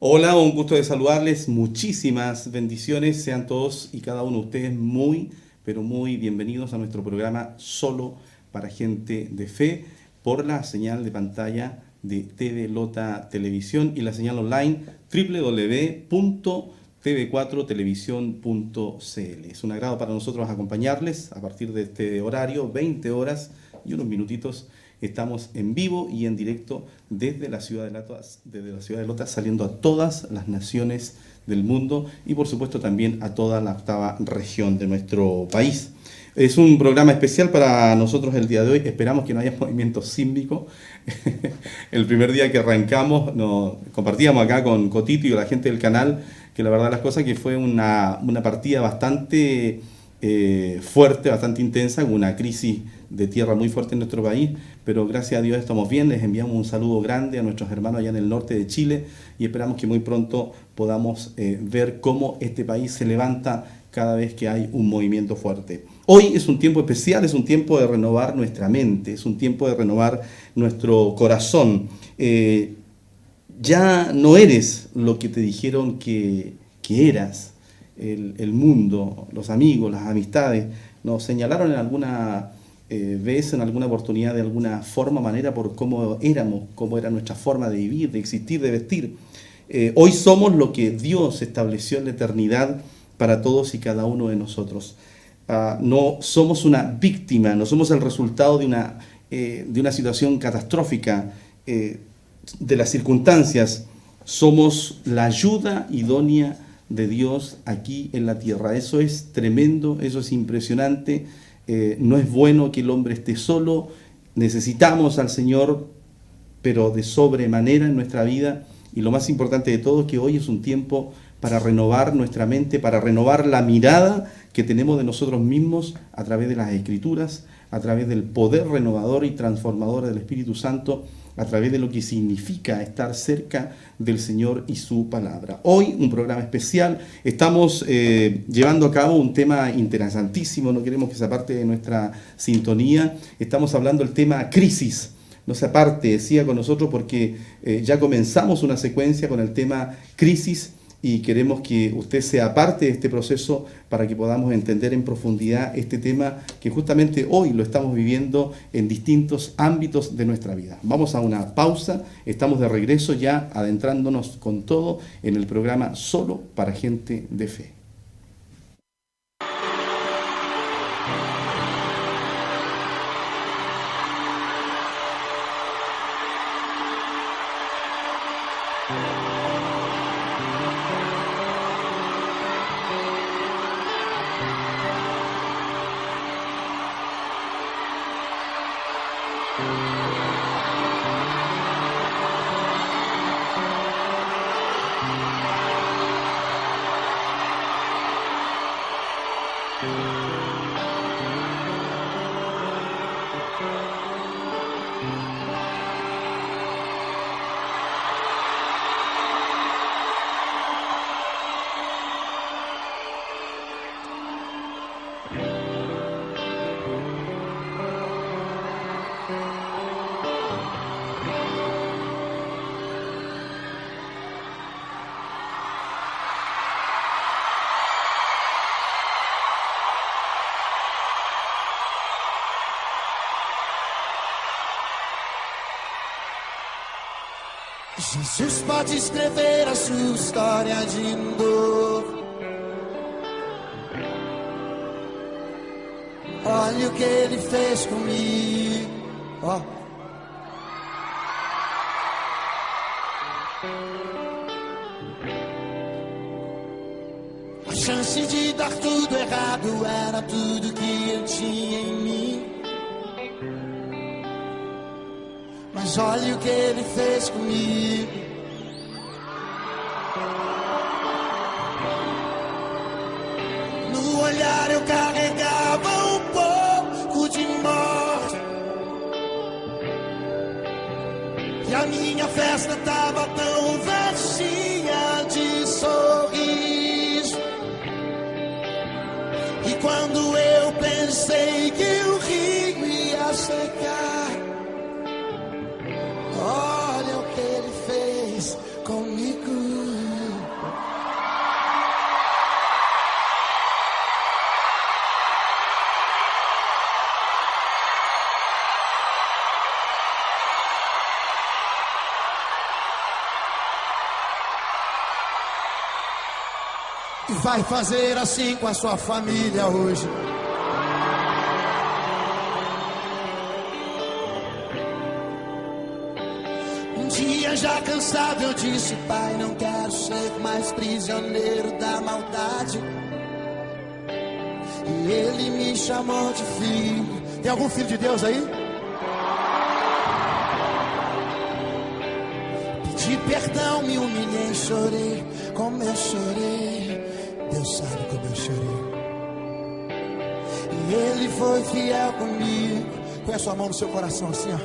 Hola, un gusto de saludarles. Muchísimas bendiciones. Sean todos y cada uno de ustedes muy, pero muy bienvenidos a nuestro programa Solo para Gente de Fe por la señal de pantalla de TV Lota Televisión y la señal online www.tv4televisión.cl. Es un agrado para nosotros acompañarles a partir de este horario, 20 horas y unos minutitos. Estamos en vivo y en directo desde la ciudad de Lota, saliendo a todas las naciones del mundo y por supuesto también a toda la octava región de nuestro país. Es un programa especial para nosotros el día de hoy. Esperamos que no haya movimiento sísmico. El primer día que arrancamos, nos compartíamos acá con Cotito y la gente del canal, que la verdad las cosas que fue una partida bastante fuerte, bastante intensa, con una crisis de tierra muy fuerte en nuestro país, pero gracias a Dios estamos bien. Les enviamos un saludo grande a nuestros hermanos allá en el norte de Chile y esperamos que muy pronto podamos ver cómo este país se levanta cada vez que hay un movimiento fuerte. Hoy es un tiempo especial, es un tiempo de renovar nuestra mente, es un tiempo de renovar nuestro corazón. Ya no eres lo que te dijeron que eras. El mundo, los amigos, las amistades, nos señalaron en alguna vez, en alguna oportunidad, de alguna forma, manera, por cómo éramos, cómo era nuestra forma de vivir, de existir, de vestir. Hoy somos lo que Dios estableció en la eternidad para todos y cada uno de nosotros. No somos una víctima, no somos el resultado de una situación catastrófica, de las circunstancias. Somos la ayuda idónea de Dios aquí en la tierra. Eso es tremendo, eso es impresionante. No es bueno que el hombre esté solo. Necesitamos al Señor, pero de sobremanera en nuestra vida. Y lo más importante de todo es que hoy es un tiempo para renovar nuestra mente, para renovar la mirada que tenemos de nosotros mismos a través de las Escrituras, a través del poder renovador y transformador del Espíritu Santo, a través de lo que significa estar cerca del Señor y su palabra. Hoy un programa especial, estamos llevando a cabo un tema interesantísimo, no queremos que se aparte de nuestra sintonía. Estamos hablando del tema crisis. No se aparte, siga con nosotros porque ya comenzamos una secuencia con el tema crisis y queremos que usted sea parte de este proceso para que podamos entender en profundidad este tema que justamente hoy lo estamos viviendo en distintos ámbitos de nuestra vida. Vamos a una pausa, estamos de regreso ya adentrándonos con todo en el programa Solo para Gente de Fe. Jesus pode escrever a sua história de novo. Olha o que ele fez comigo. Oh. A chance de dar tudo errado era tudo que eu tinha em mim. Mas olha o que ele fez comigo. No olhar eu carregava um pouco de morte. E a minha festa tava tão vazia de sorriso. E quando eu pensei que o rio ia secar, olha o que ele fez comigo. vai fazer assim com a sua família hoje. Um dia já cansado eu disse: pai, não quero ser mais prisioneiro da maldade. E ele me chamou de filho. Tem algum filho de Deus aí? Pedi perdão, me humilhei, chorei. Como eu chorei, Deus sabe como eu chorei. E ele foi fiel comigo. Põe a sua mão no seu coração assim, ó.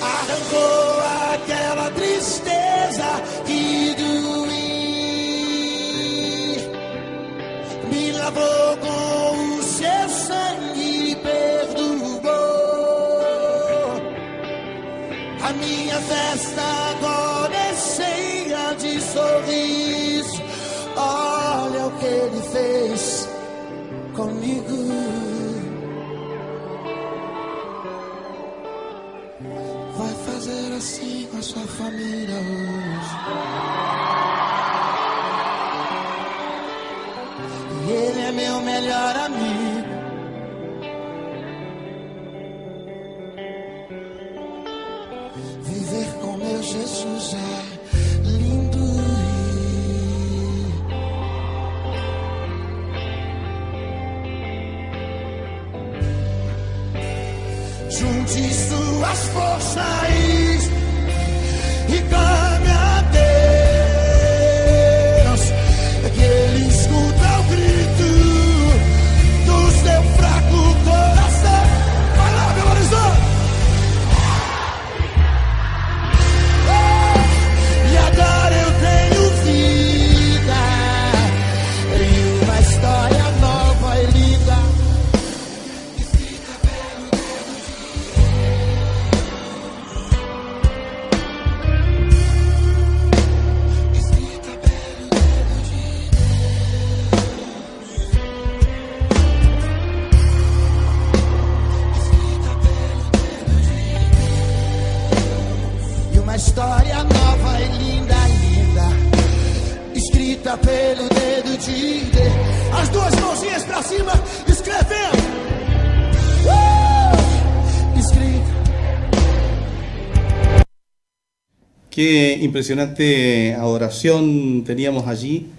Arrancou aquela tristeza que doía, me lavou com o seu sangue e perdoou. A minha festa agora é cheia de sorriso. Olha o que ele fez comigo. Vai fazer assim com a sua família hoje. E ele é meu melhor amigo. Viver com meu Jesus é lindo. Junte suas forças e clame a Deus, que Ele escuta o grito do seu fraco coração. Vai lá, Belo Horizonte! E agora eu tenho vida e uma história nova e linda. Uma história nova e linda, linda, escrita pelo dedo de Deus. As duas mãozinhas pra cima, escrevendo. Escrita. Qué impresionante adoración teníamos allí.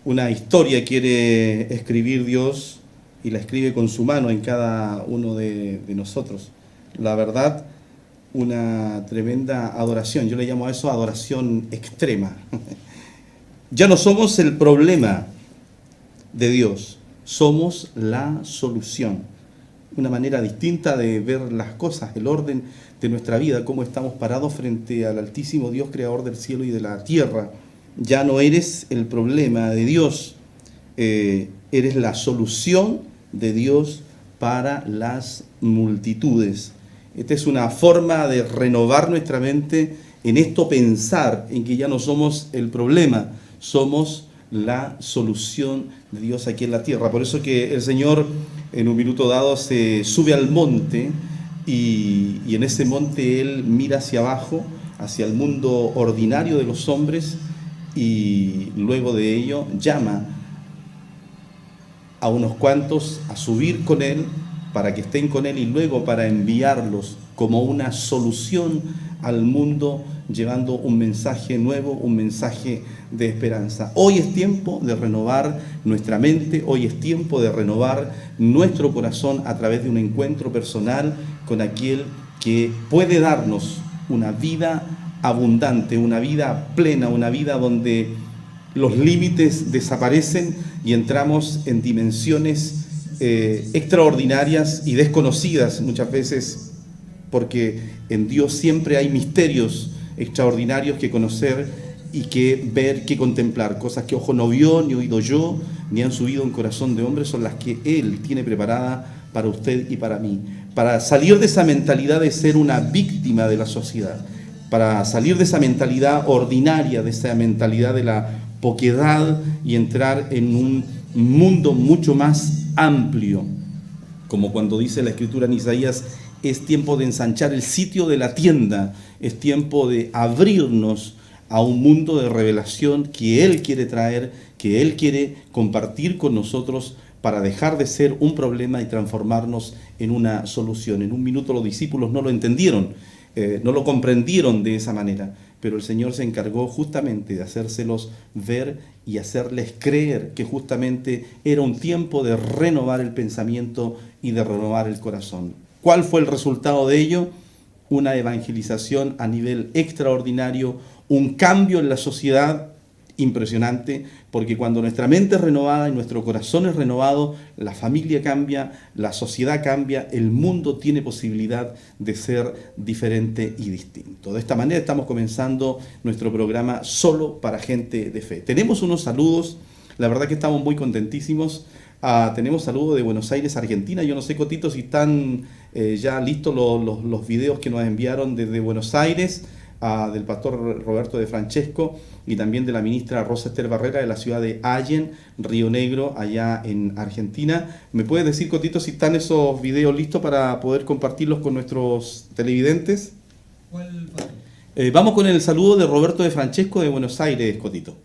Una historia quiere escribir Dios y la escribe con su mano en cada uno de nosotros. La verdad, una tremenda adoración. Yo le llamo a eso adoración extrema. Ya no somos el problema de Dios, somos la solución. Una manera distinta de ver las cosas, el orden de nuestra vida, cómo estamos parados frente al Altísimo Dios, creador del cielo y de la tierra. Ya no eres el problema de Dios, eres la solución de Dios para las multitudes. Esta es una forma de renovar nuestra mente en esto, pensar en que ya no somos el problema, somos la solución de Dios aquí en la tierra. Por eso que el Señor en un minuto dado se sube al monte y en ese monte Él mira hacia abajo, hacia el mundo ordinario de los hombres, y luego de ello llama a unos cuantos a subir con Él, para que estén con Él y luego para enviarlos como una solución al mundo, llevando un mensaje nuevo, un mensaje de esperanza. Hoy es tiempo de renovar nuestra mente, hoy es tiempo de renovar nuestro corazón a través de un encuentro personal con aquel que puede darnos una vida abundante, una vida plena, una vida donde los límites desaparecen y entramos en dimensiones extraordinarias y desconocidas muchas veces, porque en Dios siempre hay misterios extraordinarios que conocer y que ver, que contemplar. Cosas que ojo no vio, ni oído yo, ni han subido en corazón de hombre, son las que Él tiene preparada para usted y para mí. Para salir de esa mentalidad de ser una víctima de la sociedad, para salir de esa mentalidad ordinaria, de esa mentalidad de la poquedad y entrar en un mundo mucho más amplio, como cuando dice la Escritura en Isaías, es tiempo de ensanchar el sitio de la tienda, es tiempo de abrirnos a un mundo de revelación que Él quiere traer, que Él quiere compartir con nosotros para dejar de ser un problema y transformarnos en una solución. En un minuto los discípulos no lo entendieron, no lo comprendieron de esa manera, pero el Señor se encargó justamente de hacérselos ver y hacerles creer que justamente era un tiempo de renovar el pensamiento y de renovar el corazón. ¿Cuál fue el resultado de ello? Una evangelización a nivel extraordinario, un cambio en la sociedad impresionante, porque cuando nuestra mente es renovada y nuestro corazón es renovado, la familia cambia, la sociedad cambia, el mundo tiene posibilidad de ser diferente y distinto. De esta manera estamos comenzando nuestro programa Solo para Gente de Fe. Tenemos unos saludos, la verdad que estamos muy contentísimos. Tenemos saludos de Buenos Aires, Argentina. Yo no sé, Cotito, si están ya listos los videos que nos enviaron desde Buenos Aires, del pastor Roberto de Francesco y también de la ministra Rosa Ester Barrera de la ciudad de Allen, Río Negro, allá en Argentina. ¿Me puedes decir, Cotito, si están esos videos listos para poder compartirlos con nuestros televidentes? ¿Cuál, pastor? Vamos con el saludo de Roberto de Francesco de Buenos Aires, Cotito.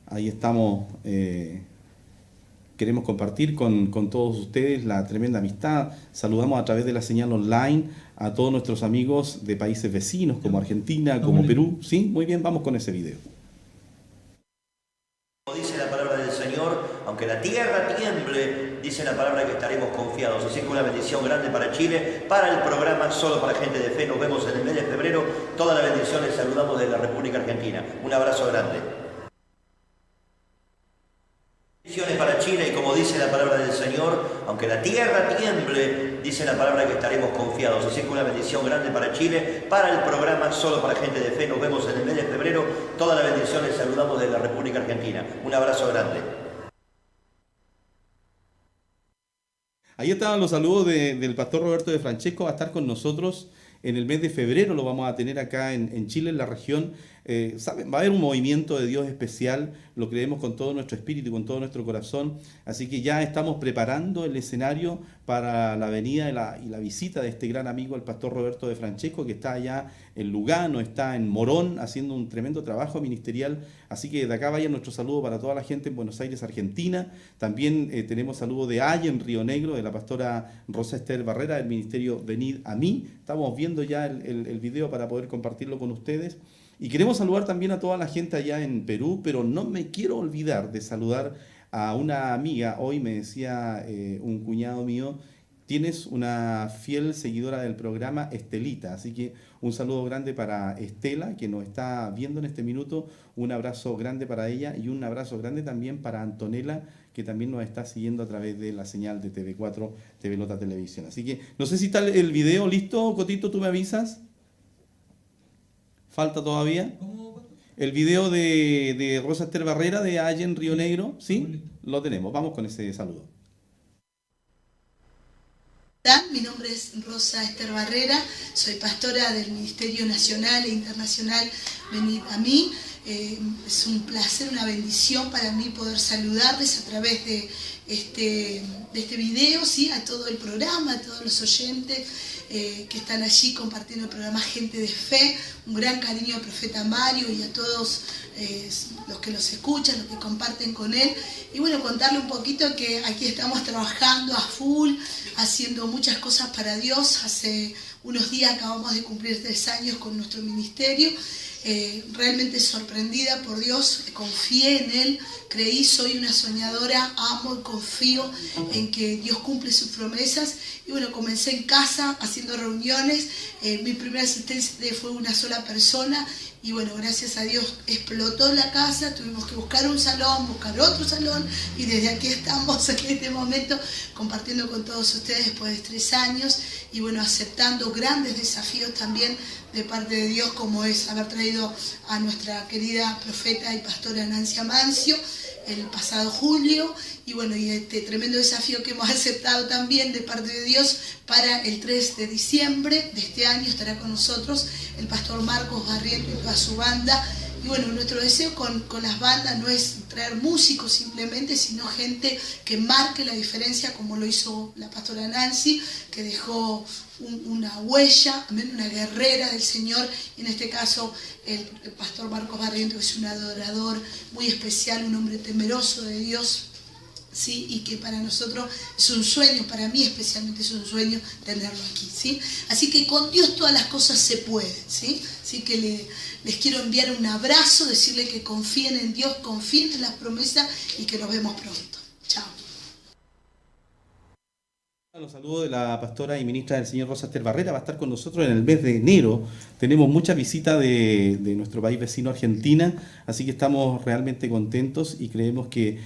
Ahí estamos, queremos compartir con todos ustedes la tremenda amistad. Saludamos a través de la señal online a todos nuestros amigos de países vecinos como Argentina, como Perú. ¿Sí? Muy bien, vamos con ese video. Como dice la palabra del Señor, aunque la tierra tiemble, dice la palabra que estaremos confiados. Así que una bendición grande para Chile, para el programa Solo para Gente de Fe. Nos vemos en el mes de febrero. Todas las bendiciones saludamos de la República Argentina. Un abrazo grande. Bendiciones para Chile, y como dice la palabra del Señor, aunque la tierra tiemble, dice la palabra que estaremos confiados. Así que una bendición grande para Chile, para el programa Solo para Gente de Fe. Nos vemos en el mes de febrero. Todas las bendiciones saludamos de la República Argentina. Un abrazo grande. Ahí estaban los saludos del pastor Roberto de Francesco. Va a estar con nosotros en el mes de febrero, lo vamos a tener acá en Chile, en la región. ¿Saben? Va a haber un movimiento de Dios especial, lo creemos con todo nuestro espíritu y con todo nuestro corazón. Así que ya estamos preparando el escenario para la venida y la visita de este gran amigo, el pastor Roberto de Francesco, que está allá en Lugano, está en Morón, haciendo un tremendo trabajo ministerial. Así que de acá vaya nuestro saludo para toda la gente en Buenos Aires, Argentina. También tenemos saludo de Allen, Río Negro, de la pastora Rosa Ester Barrera, del ministerio Venid a mí. Estamos viendo ya el video para poder compartirlo con ustedes. Y queremos saludar también a toda la gente allá en Perú, pero no me quiero olvidar de saludar a una amiga. Hoy me decía un cuñado mío, tienes una fiel seguidora del programa, Estelita. Así que un saludo grande para Estela, que nos está viendo en este minuto. Un abrazo grande para ella y un abrazo grande también para Antonella, que también nos está siguiendo a través de la señal de TV4, TV Lota Televisión. Así que no sé si está el video listo, Cotito, ¿tú me avisas? ¿Falta todavía? El video de Rosa Ester Barrera de Allen, Río Negro, ¿sí? Lo tenemos. Vamos con ese saludo. Mi nombre es Rosa Ester Barrera, soy pastora del Ministerio Nacional e Internacional Venid a mí. Es un placer, una bendición para mí poder saludarles a través de este video, ¿sí? A todo el programa, a todos los oyentes que están allí compartiendo el programa Gente de Fe. Un gran cariño al profeta Mario y a todos los que los escuchan, los que comparten con él. Y bueno, contarle un poquito que aquí estamos trabajando a full, haciendo muchas cosas para Dios. Hace unos días acabamos de cumplir 3 años con nuestro ministerio. Realmente sorprendida por Dios, confié en Él, creí, soy una soñadora, amo y confío en que Dios cumple sus promesas. Y bueno, comencé en casa haciendo reuniones. Mi primera asistencia fue una sola persona. Y bueno, gracias a Dios explotó la casa, tuvimos que buscar un salón, buscar otro salón, y desde aquí estamos en este momento compartiendo con todos ustedes después de 3 años, y bueno, aceptando grandes desafíos también de parte de Dios, como es haber traído a nuestra querida profeta y pastora Nancy Amancio el pasado julio, y bueno, y este tremendo desafío que hemos aceptado también de parte de Dios para el 3 de diciembre de este año estará con nosotros el pastor Marcos Barriento y toda su banda, Y bueno, nuestro deseo con las bandas no es traer músicos simplemente, sino gente que marque la diferencia, como lo hizo la pastora Nancy, que dejó una huella, una guerrera del Señor, y en este caso el pastor Marcos Barrientos, que es un adorador muy especial, un hombre temeroso de Dios, ¿sí? Y que para nosotros es un sueño, para mí especialmente es un sueño tenerlo aquí, ¿sí? Así que con Dios todas las cosas se pueden, ¿sí? Así que les quiero enviar un abrazo, decirle que confíen en Dios, confíen en las promesas y que nos vemos pronto. Chao. Los saludos de la pastora y ministra del Señor Rosa Esther Barrera. Va a estar con nosotros en el mes de enero. Tenemos mucha visita de nuestro país vecino Argentina, así que estamos realmente contentos y creemos que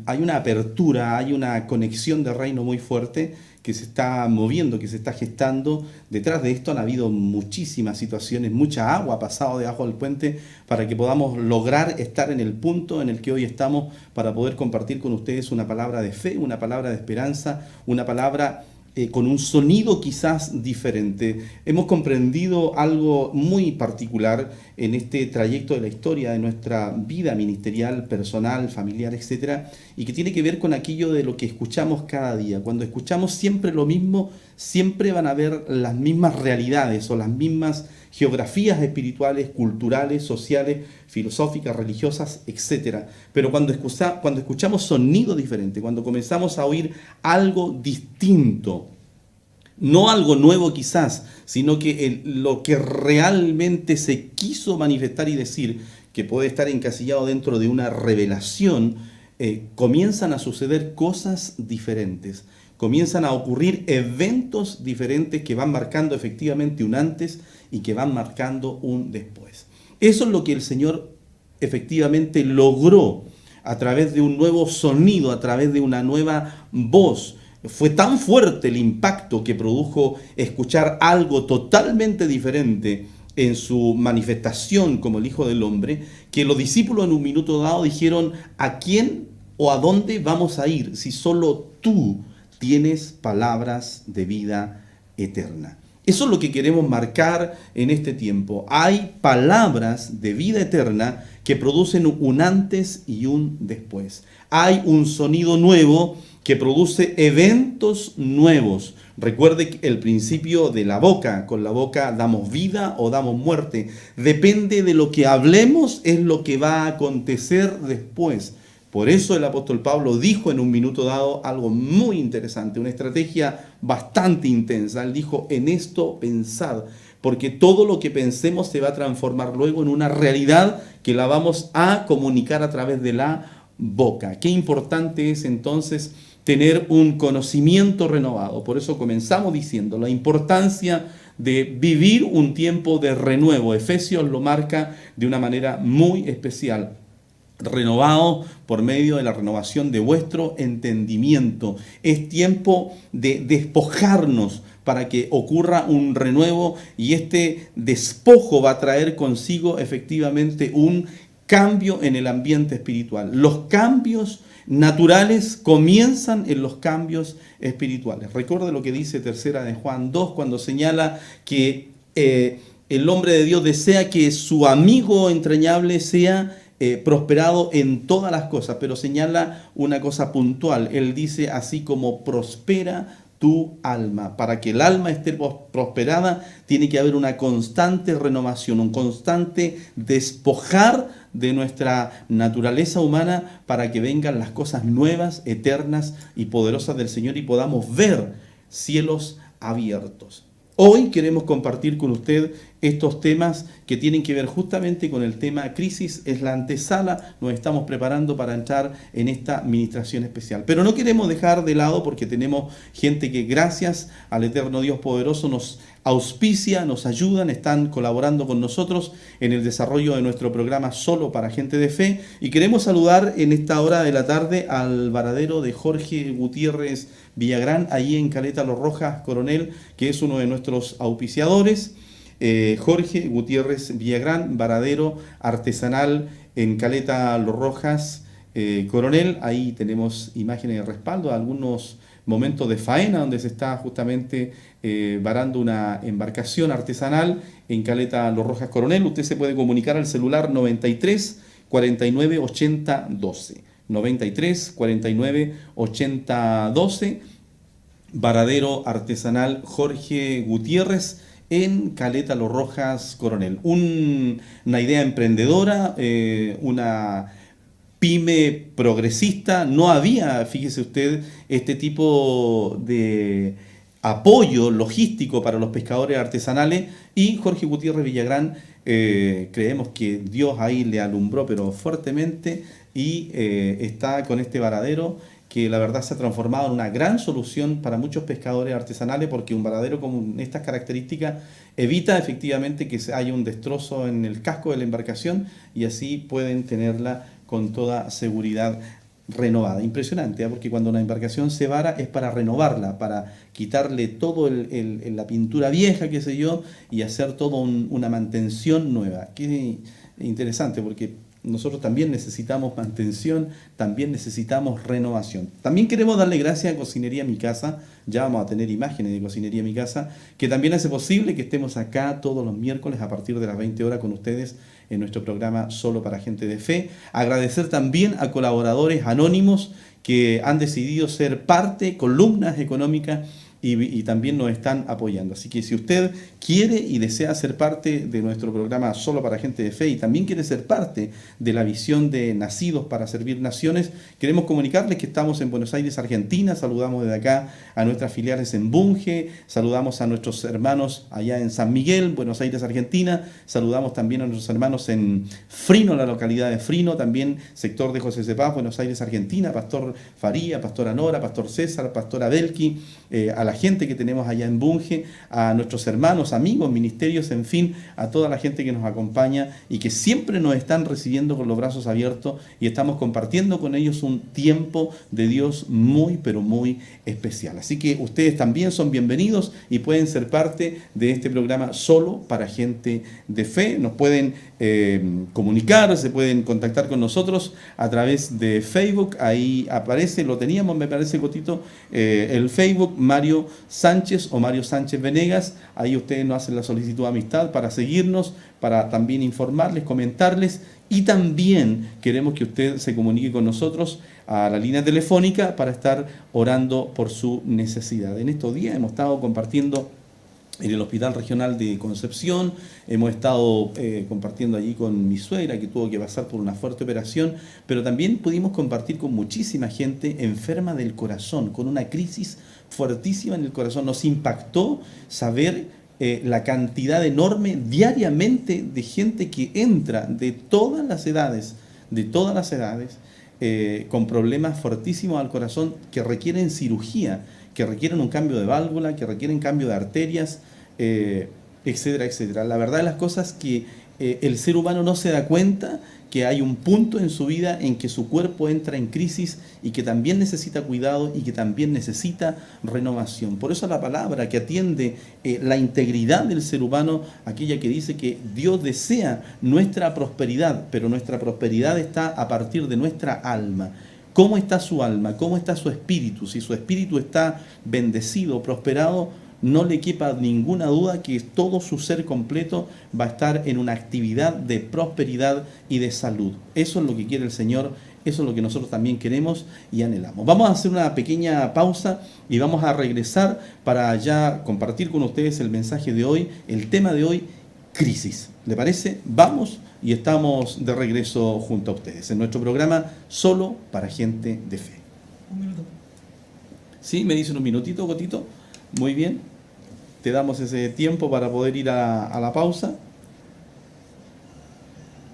hay una apertura, hay una conexión de reino muy fuerte que se está moviendo, que se está gestando. Detrás de esto han habido muchísimas situaciones, mucha agua ha pasado debajo del puente para que podamos lograr estar en el punto en el que hoy estamos para poder compartir con ustedes una palabra de fe, una palabra de esperanza, una palabra con un sonido quizás diferente. Hemos comprendido algo muy particular en este trayecto de la historia de nuestra vida ministerial, personal, familiar, etcétera, y que tiene que ver con aquello de lo que escuchamos cada día. Cuando escuchamos siempre lo mismo, siempre van a haber las mismas realidades o las mismas geografías espirituales, culturales, sociales, filosóficas, religiosas, etcétera. Pero cuando escuchamos sonido diferente, cuando comenzamos a oír algo distinto, no algo nuevo quizás, sino que lo que realmente se quiso manifestar y decir, que puede estar encasillado dentro de una revelación, comienzan a suceder cosas diferentes. Comienzan a ocurrir eventos diferentes que van marcando efectivamente un antes y que van marcando un después. Eso es lo que el Señor efectivamente logró a través de un nuevo sonido, a través de una nueva voz. Fue tan fuerte el impacto que produjo escuchar algo totalmente diferente en su manifestación como el Hijo del Hombre, que los discípulos en un minuto dado dijeron: ¿a quién o a dónde vamos a ir si solo tú tienes palabras de vida eterna? Eso es lo que queremos marcar en este tiempo. Hay palabras de vida eterna que producen un antes y un después. Hay un sonido nuevo que produce eventos nuevos. Recuerde que el principio de la boca, con la boca damos vida o damos muerte. Depende de lo que hablemos, es lo que va a acontecer después. Por eso el apóstol Pablo dijo en un minuto dado algo muy interesante, una estrategia bastante intensa. Él dijo: en esto pensad, porque todo lo que pensemos se va a transformar luego en una realidad que la vamos a comunicar a través de la boca. Qué importante es entonces tener un conocimiento renovado. Por eso comenzamos diciendo la importancia de vivir un tiempo de renuevo. Efesios lo marca de una manera muy especial. Renovado por medio de la renovación de vuestro entendimiento. Es tiempo de despojarnos para que ocurra un renuevo, y este despojo va a traer consigo efectivamente un cambio en el ambiente espiritual. Los cambios naturales comienzan en los cambios espirituales. Recuerde lo que dice tercera de Juan 2 cuando señala que el hombre de Dios desea que su amigo entrañable sea prosperado en todas las cosas, pero señala una cosa puntual. Él dice: así como prospera tu alma. Para que el alma esté prosperada, tiene que haber una constante renovación, un constante despojar de nuestra naturaleza humana para que vengan las cosas nuevas, eternas y poderosas del Señor y podamos ver cielos abiertos. Hoy queremos compartir con usted estos temas que tienen que ver justamente con el tema crisis. Es la antesala, nos estamos preparando para entrar en esta ministración especial. Pero no queremos dejar de lado, porque tenemos gente que gracias al eterno Dios poderoso nos auspicia, nos ayudan, están colaborando con nosotros en el desarrollo de nuestro programa Solo para Gente de Fe. Y queremos saludar en esta hora de la tarde al varadero de Jorge Gutiérrez Villagrán, ahí en Caleta Los Rojas, Coronel, que es uno de nuestros auspiciadores. Jorge Gutiérrez Villagrán, varadero artesanal en Caleta Los Rojas, Coronel. Ahí tenemos imágenes de respaldo, algunos momento de faena, donde se está justamente varando una embarcación artesanal en Caleta Los Rojas Coronel. Usted se puede comunicar al celular 93 49 80 12. 93 49 80 12. Varadero artesanal Jorge Gutiérrez en Caleta Los Rojas Coronel. Una idea emprendedora, una pyme progresista. No había, fíjese usted, este tipo de apoyo logístico para los pescadores artesanales, y Jorge Gutiérrez Villagrán, creemos que Dios ahí le alumbró pero fuertemente, y está con este varadero que la verdad se ha transformado en una gran solución para muchos pescadores artesanales, porque un varadero con estas características evita efectivamente que haya un destrozo en el casco de la embarcación, y así pueden tenerla con toda seguridad renovada. Impresionante, ¿eh? Porque cuando una embarcación se vara es para renovarla, para quitarle todo la pintura vieja, qué sé yo, y hacer toda una mantención nueva. Qué interesante, porque nosotros también necesitamos mantención, también necesitamos renovación. También queremos darle gracias a Cocinería Mi Casa, ya vamos a tener imágenes de Cocinería Mi Casa, que también hace posible que estemos acá todos los miércoles a partir de las 20 horas con ustedes en nuestro programa Solo para Gente de Fe. Agradecer también a colaboradores anónimos que han decidido ser parte, columnas económicas, y también nos están apoyando. Así que si usted quiere y desea ser parte de nuestro programa Solo para Gente de Fe, y también quiere ser parte de la visión de Nacidos para Servir Naciones, queremos comunicarles que estamos en Buenos Aires, Argentina. Saludamos desde acá a nuestras filiales en Bunge, saludamos a nuestros hermanos allá en San Miguel, Buenos Aires, Argentina, saludamos también a nuestros hermanos en Frino, la localidad de Frino, también sector de José Cepaz, Buenos Aires, Argentina, Pastor Faría, Pastora Nora, Pastor César, Pastora Belki, a la gente que tenemos allá en Bunge, a nuestros hermanos, amigos, ministerios, en fin, a toda la gente que nos acompaña y que siempre nos están recibiendo con los brazos abiertos, y estamos compartiendo con ellos un tiempo de Dios muy, pero muy especial. Así que ustedes también son bienvenidos y pueden ser parte de este programa Solo para Gente de Fe. Nos pueden comunicar, se pueden contactar con nosotros a través de Facebook. Ahí aparece, lo teníamos, me parece, Cotito, el Facebook Mario Sánchez o Mario Sánchez Venegas. Ahí ustedes nos hacen la solicitud de amistad para seguirnos, para también informarles, comentarles, y también queremos que usted se comunique con nosotros a la línea telefónica para estar orando por su necesidad. En estos días hemos estado compartiendo en el Hospital Regional de Concepción, hemos estado compartiendo allí con mi suegra, que tuvo que pasar por una fuerte operación, pero también pudimos compartir con muchísima gente enferma del corazón, con una crisis fuertísima en el corazón. Nos impactó saber la cantidad enorme diariamente de gente que entra de todas las edades, con problemas fuertísimos al corazón, que requieren cirugía, que requieren un cambio de válvula, que requieren cambio de arterias, etcétera, etcétera. La verdad de las cosas es que el ser humano no se da cuenta que hay un punto en su vida en que su cuerpo entra en crisis y que también necesita cuidado y que también necesita renovación. Por eso la palabra que atiende la integridad del ser humano, aquella que dice que Dios desea nuestra prosperidad, pero nuestra prosperidad está a partir de nuestra alma. ¿Cómo está su alma? ¿Cómo está su espíritu? Si su espíritu está bendecido, prosperado, no le quepa ninguna duda que todo su ser completo va a estar en una actividad de prosperidad y de salud. Eso es lo que quiere el Señor, eso es lo que nosotros también queremos y anhelamos. Vamos a hacer una pequeña pausa y vamos a regresar para ya compartir con ustedes el mensaje de hoy, el tema de hoy, crisis. ¿Le parece? Vamos y estamos de regreso junto a ustedes en nuestro programa Solo para Gente de Fe. Un minuto. ¿Sí? ¿Me dicen un minutito, Cotito? Muy bien. Te damos ese tiempo para poder ir a la pausa.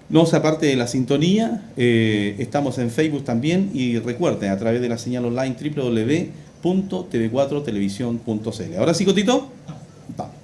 No se aparte de la sintonía, estamos en Facebook también, y recuerden, a través de la señal online www.tv4televisión.cl. ¿Ahora sí, Cotito? Vamos.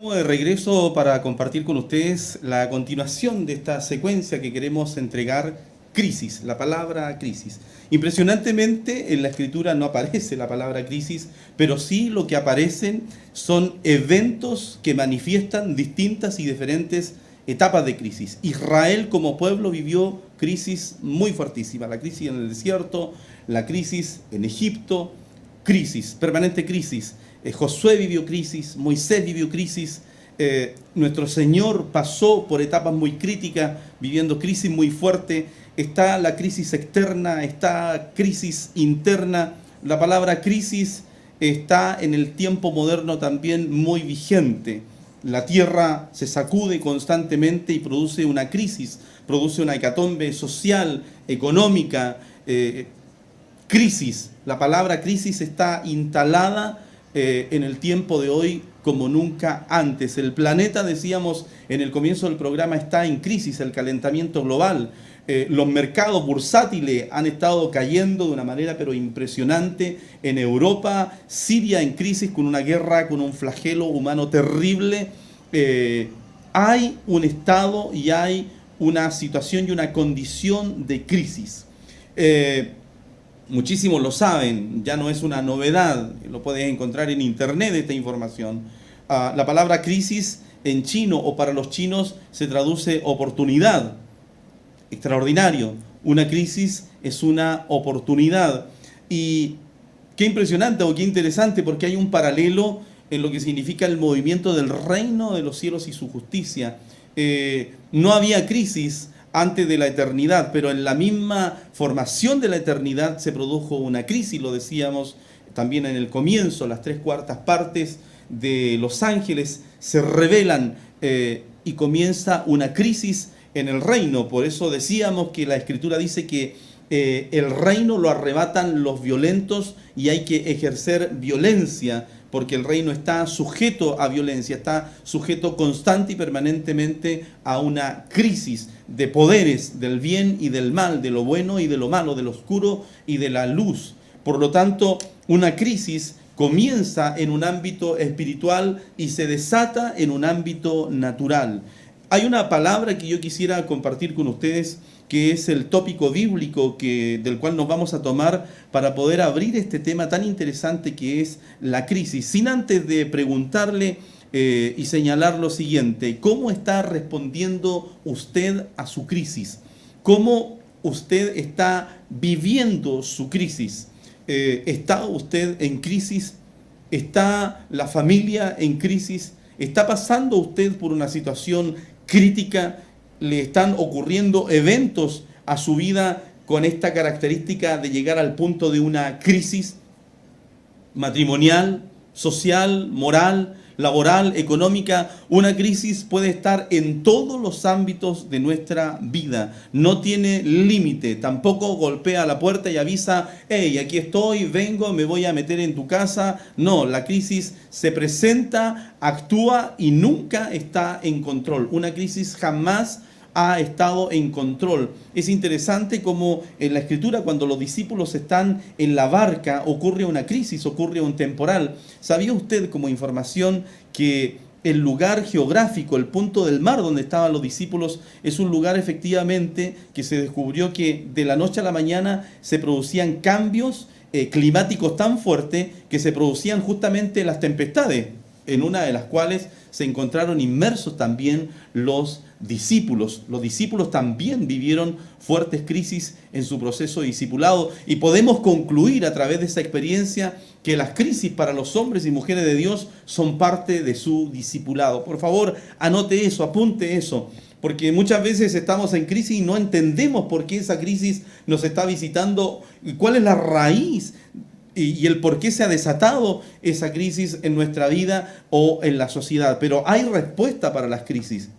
Estamos de regreso para compartir con ustedes la continuación de esta secuencia que queremos entregar, crisis, la palabra crisis. Impresionantemente en la escritura no aparece la palabra crisis, pero sí lo que aparecen son eventos que manifiestan distintas y diferentes etapas de crisis. Israel como pueblo vivió crisis muy fuertísimas, la crisis en el desierto, la crisis en Egipto, crisis, permanente crisis. Josué vivió crisis, Moisés vivió crisis, nuestro Señor pasó por etapas muy críticas, viviendo crisis muy fuerte. Está la crisis externa, está crisis interna. La palabra crisis está en el tiempo moderno también muy vigente. La tierra se sacude constantemente y produce una crisis, produce una hecatombe social, económica, crisis. La palabra crisis está instalada en el tiempo de hoy como nunca antes. El planeta, decíamos en el comienzo del programa, está en crisis, el calentamiento global. Los mercados bursátiles han estado cayendo de una manera pero impresionante. En Europa, Siria en crisis con una guerra, con un flagelo humano terrible. Hay un estado y hay una situación y una condición de crisis. Muchísimos lo saben, ya no es una novedad, lo puedes encontrar en internet esta información. La palabra crisis en chino o para los chinos se traduce oportunidad. Extraordinario, una crisis es una oportunidad. Y qué impresionante o qué interesante, porque hay un paralelo en lo que significa el movimiento del reino de los cielos y su justicia. No había crisis antes de la eternidad, pero en la misma formación de la eternidad se produjo una crisis, lo decíamos también en el comienzo. Las 3/4 partes de los ángeles se rebelan y comienza una crisis en el reino. Por eso decíamos que la Escritura dice que el reino lo arrebatan los violentos y hay que ejercer violencia, porque el reino está sujeto a violencia, está sujeto constante y permanentemente a una crisis de poderes, del bien y del mal, de lo bueno y de lo malo, del oscuro y de la luz. Por lo tanto, una crisis comienza en un ámbito espiritual y se desata en un ámbito natural. Hay una palabra que yo quisiera compartir con ustedes, que es el tópico bíblico del cual nos vamos a tomar para poder abrir este tema tan interesante que es la crisis, sin antes de preguntarle y señalar lo siguiente: ¿cómo está respondiendo usted a su crisis? ¿Cómo usted está viviendo su crisis? ¿Está usted en crisis? ¿Está la familia en crisis? ¿Está pasando usted por una situación crítica? ¿Le están ocurriendo eventos a su vida con esta característica de llegar al punto de una crisis matrimonial, social, moral, laboral, económica? Una crisis puede estar en todos los ámbitos de nuestra vida, no tiene límite, tampoco golpea la puerta y avisa: hey, aquí estoy, vengo, me voy a meter en tu casa. No, la crisis se presenta, actúa y nunca está en control. Una crisis jamás ha estado en control. Es interesante como en la Escritura, cuando los discípulos están en la barca, ocurre una crisis, ocurre un temporal. ¿Sabía usted, como información, que el lugar geográfico, el punto del mar donde estaban los discípulos, es un lugar efectivamente que se descubrió que de la noche a la mañana se producían cambios climáticos tan fuertes que se producían justamente las tempestades, en una de las cuales se encontraron inmersos también los discípulos. Los discípulos también vivieron fuertes crisis en su proceso de discipulado, y podemos concluir a través de esa experiencia que las crisis para los hombres y mujeres de Dios son parte de su discipulado. Por favor, anote eso, apunte eso, porque muchas veces estamos en crisis y no entendemos por qué esa crisis nos está visitando y cuál es la raíz y el por qué se ha desatado esa crisis en nuestra vida o en la sociedad. Pero hay respuesta para las crisis.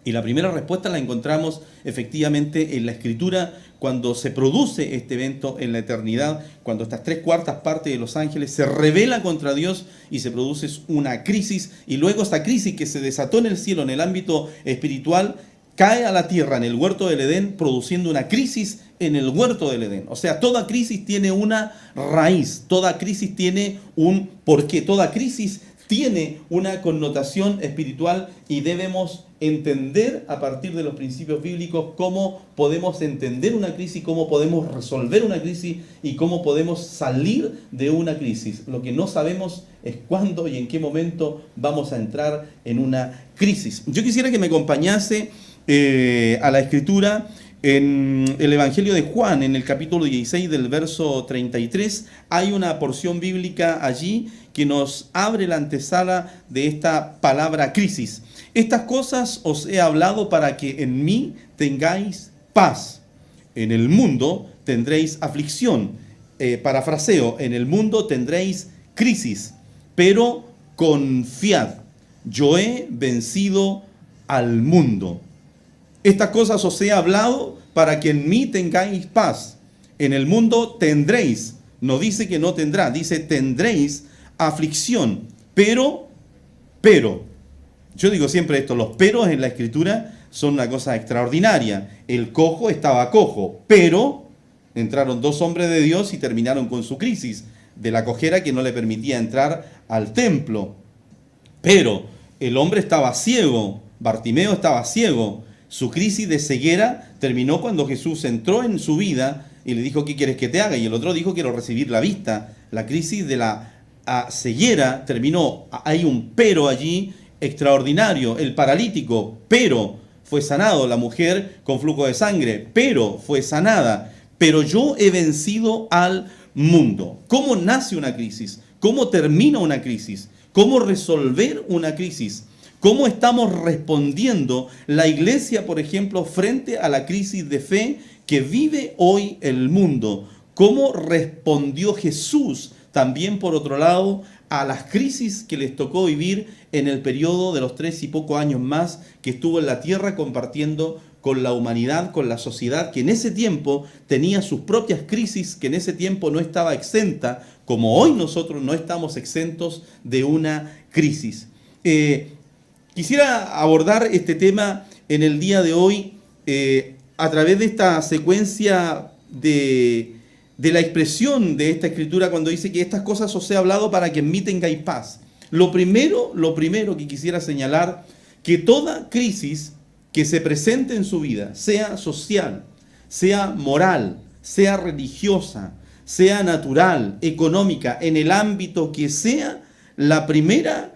Y la primera respuesta la encontramos efectivamente en la Escritura, cuando se produce este evento en la eternidad, cuando estas 3/4 partes de los ángeles se rebelan contra Dios y se produce una crisis, y luego esta crisis que se desató en el cielo, en el ámbito espiritual, cae a la tierra en el huerto del Edén, produciendo una crisis en el huerto del Edén. O sea, toda crisis tiene una raíz, toda crisis tiene un porqué, toda crisis tiene una connotación espiritual y debemos entender a partir de los principios bíblicos cómo podemos entender una crisis, cómo podemos resolver una crisis y cómo podemos salir de una crisis. Lo que no sabemos es cuándo y en qué momento vamos a entrar en una crisis. Yo quisiera que me acompañase a la Escritura en el Evangelio de Juan, en el capítulo 16 del verso 33, hay una porción bíblica allí que nos abre la antesala de esta palabra crisis. Estas cosas os he hablado para que en mí tengáis paz. En el mundo tendréis aflicción. Parafraseo, en el mundo tendréis crisis, pero confiad, yo he vencido al mundo. Estas cosas os he hablado para que en mí tengáis paz. En el mundo tendréis, no dice que no tendrá, dice tendréis aflicción. Pero, yo digo siempre esto, los peros en la Escritura son una cosa extraordinaria. El cojo estaba cojo, pero entraron dos hombres de Dios y terminaron con su crisis de la cojera que no le permitía entrar al templo. Pero el hombre estaba ciego, Bartimeo estaba ciego. Su crisis de ceguera terminó cuando Jesús entró en su vida y le dijo, ¿qué quieres que te haga? Y el otro dijo, quiero recibir la vista. La crisis de la ceguera terminó. Hay un pero allí extraordinario. El paralítico, pero fue sanado. La mujer con flujo de sangre, pero fue sanada. Pero yo he vencido al mundo. ¿Cómo nace una crisis? ¿Cómo termina una crisis? ¿Cómo resolver una crisis? ¿Cómo estamos respondiendo la iglesia, por ejemplo, frente a la crisis de fe que vive hoy el mundo? ¿Cómo respondió Jesús también, por otro lado, a las crisis que les tocó vivir en el periodo de los 3 y poco años más que estuvo en la tierra compartiendo con la humanidad, con la sociedad, que en ese tiempo tenía sus propias crisis, que en ese tiempo no estaba exenta, como hoy nosotros no estamos exentos de una crisis? Quisiera abordar este tema en el día de hoy a través de esta secuencia de la expresión de esta Escritura cuando dice que estas cosas os he hablado para que en mí tengáis paz. Lo primero que quisiera señalar, que toda crisis que se presente en su vida, sea social, sea moral, sea religiosa, sea natural, económica, en el ámbito que sea, la primera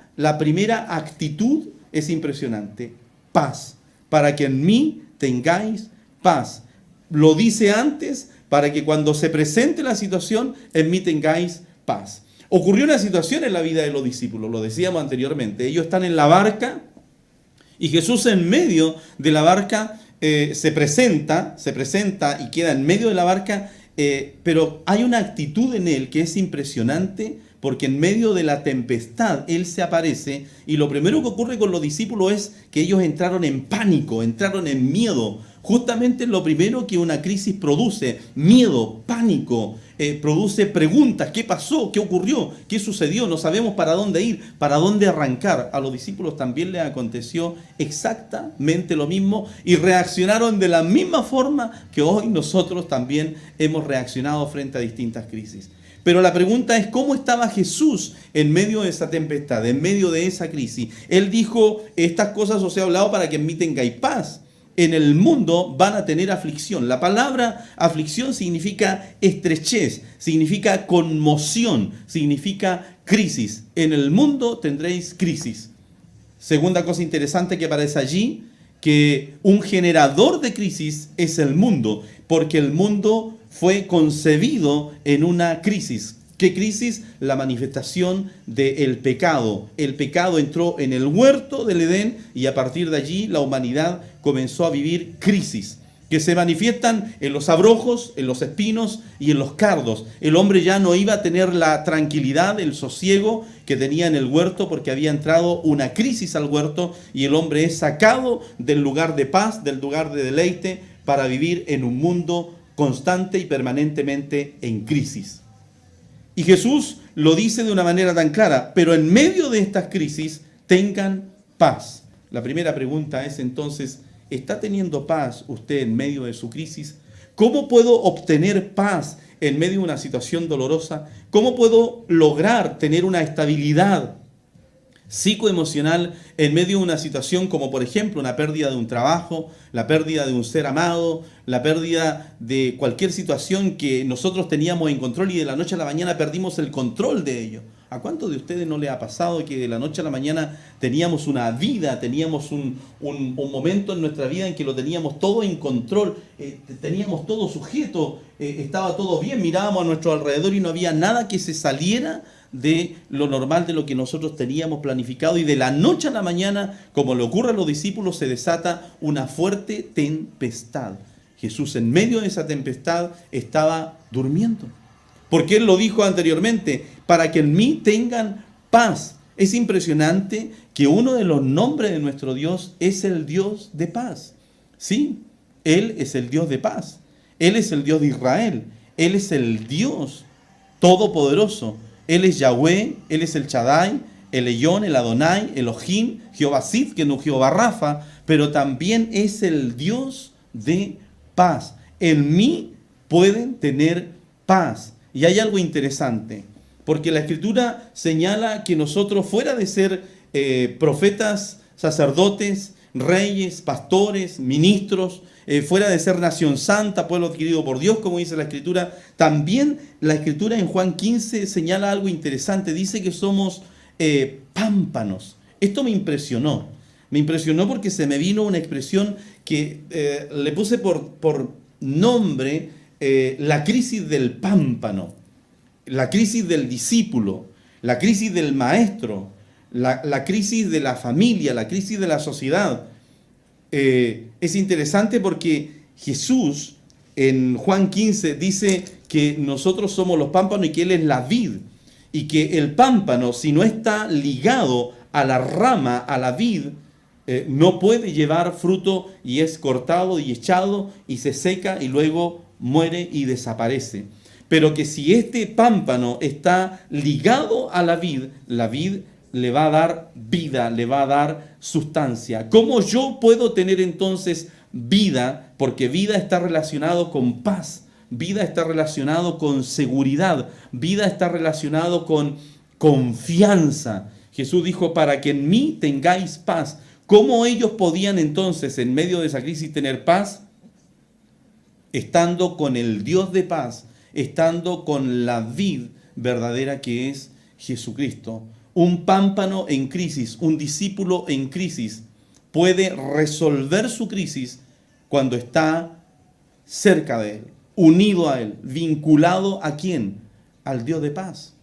actitud es impresionante. Paz, para que en mí tengáis paz. Lo dice antes, para que cuando se presente la situación, en mí tengáis paz. Ocurrió una situación en la vida de los discípulos, lo decíamos anteriormente. Ellos están en la barca y Jesús en medio de la barca se presenta y queda en medio de la barca, pero hay una actitud en él que es impresionante, porque en medio de la tempestad Él se aparece y lo primero que ocurre con los discípulos es que ellos entraron en pánico, entraron en miedo. Justamente lo primero que una crisis produce, miedo, pánico, produce preguntas. ¿Qué pasó? ¿Qué ocurrió? ¿Qué sucedió? No sabemos para dónde ir, para dónde arrancar. A los discípulos también les aconteció exactamente lo mismo y reaccionaron de la misma forma que hoy nosotros también hemos reaccionado frente a distintas crisis. Pero la pregunta es, ¿cómo estaba Jesús en medio de esa tempestad, en medio de esa crisis? Él dijo, estas cosas os he hablado para que en mí tengáis paz. En el mundo van a tener aflicción. La palabra aflicción significa estrechez, significa conmoción, significa crisis. En el mundo tendréis crisis. Segunda cosa interesante que aparece allí, que un generador de crisis es el mundo, porque el mundo fue concebido en una crisis. ¿Qué crisis? La manifestación del pecado. El pecado entró en el huerto del Edén y a partir de allí la humanidad comenzó a vivir crisis que se manifiestan en los abrojos, en los espinos y en los cardos. El hombre ya no iba a tener la tranquilidad, el sosiego que tenía en el huerto porque había entrado una crisis al huerto y el hombre es sacado del lugar de paz, del lugar de deleite para vivir en un mundo constante y permanentemente en crisis. Y Jesús lo dice de una manera tan clara, pero en medio de estas crisis tengan paz. La primera pregunta es entonces, ¿está teniendo paz usted en medio de su crisis? ¿Cómo puedo obtener paz en medio de una situación dolorosa? ¿Cómo puedo lograr tener una estabilidad psicoemocional en medio de una situación como por ejemplo una pérdida de un trabajo, la pérdida de un ser amado, la pérdida de cualquier situación que nosotros teníamos en control y de la noche a la mañana perdimos el control de ello. ¿A cuántos de ustedes no les ha pasado que de la noche a la mañana teníamos una vida, teníamos un momento en nuestra vida en que lo teníamos todo en control, teníamos todo sujeto, estaba todo bien, mirábamos a nuestro alrededor y no había nada que se saliera de lo normal, de lo que nosotros teníamos planificado, y de la noche a la mañana, como le ocurre a los discípulos, se desata una fuerte tempestad? Jesús en medio de esa tempestad estaba durmiendo, porque Él lo dijo anteriormente, para que en mí tengan paz. Es impresionante que uno de los nombres de nuestro Dios es el Dios de paz. Sí, Él es el Dios de paz. Él es el Dios de Israel. Él es el Dios todopoderoso. Él es Yahweh, Él es el Shaddai, el Elyon, el Adonai, Elohim, Jehová Sid, que no Jehová Rafa, pero también es el Dios de paz. En mí pueden tener paz. Y hay algo interesante, porque la Escritura señala que nosotros, fuera de ser profetas, sacerdotes, reyes, pastores, ministros, fuera de ser nación santa, pueblo adquirido por Dios, como dice la Escritura, también la Escritura en Juan 15 señala algo interesante. Dice que somos pámpanos. Esto me impresionó porque se me vino una expresión que le puse por nombre, la crisis del pámpano, la crisis del discípulo, la crisis del maestro, la crisis de la familia, la crisis de la sociedad. Es interesante porque Jesús en Juan 15 dice que nosotros somos los pámpanos y que Él es la vid, y que el pámpano, si no está ligado a la rama, a la vid, no puede llevar fruto, y es cortado y echado y se seca y luego muere y desaparece. Pero que si este pámpano está ligado a la vid le va a dar vida, le va a dar sustancia. ¿Cómo yo puedo tener entonces vida? Porque vida está relacionado con paz, vida está relacionado con seguridad, vida está relacionado con confianza. Jesús dijo, para que en mí tengáis paz. ¿Cómo ellos podían entonces en medio de esa crisis tener paz? Estando con el Dios de paz, estando con la vid verdadera que es Jesucristo. Un pámpano en crisis, un discípulo en crisis, puede resolver su crisis cuando está cerca de Él, unido a Él, vinculado ¿a quién? Al Dios de paz.